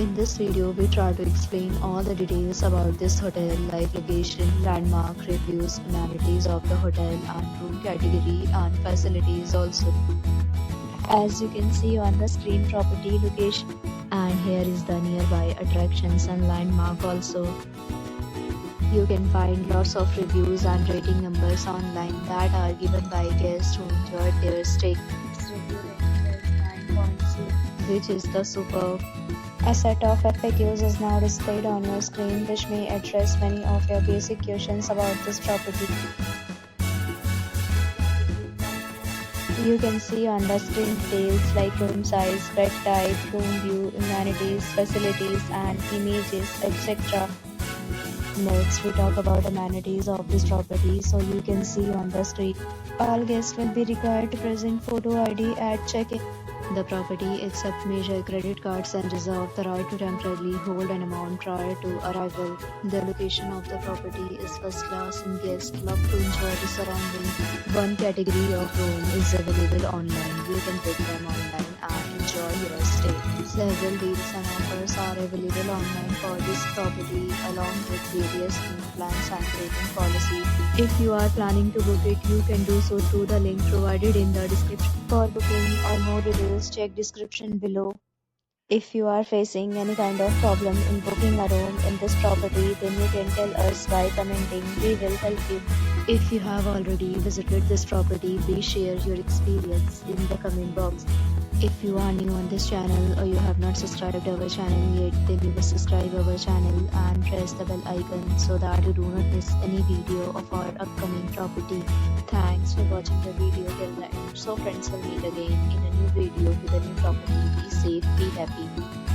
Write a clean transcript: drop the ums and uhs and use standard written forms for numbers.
In this video, we try to explain all the details about this hotel like location, landmark, reviews, amenities of the hotel and room category and facilities also. As you can see on the screen, property location, and here is the nearby attractions and landmark also. You can find lots of reviews and rating numbers online that are given by guests who enjoyed their stay. Its review rating is 9.6, which is the superb. A set of FAQs is now displayed on your screen, which may address many of your basic questions about this property. You can see on the screen details like room size, bed type, room view, amenities, facilities and images, etc. Next, we talk about amenities of this property. So you can see on the screen, all guests will be required to present photo ID at check-in. The property accepts major credit cards and reserves the right to temporarily hold an amount prior to arrival. The location of the property is first class and guests love to enjoy the surroundings. One category of room is available online. You can book them online and enjoy your stay. Several deals and offers are available online for this property along with various payment plans and rating policy. If you are planning to book it, you can do so through the link provided in the description. For booking or more details, check description below. If you are facing any kind of problem in booking a room in this property, then you can tell us by commenting. We will help you. If you have already visited this property, please share your experience in the comment box. If you are new on this channel or you have not subscribed our channel yet, then you will subscribe our channel and press the bell icon so that you do not miss any video of our upcoming property. Thanks for watching the video till the end. So friends, will meet again in a new video with a new property. Be safe, be happy.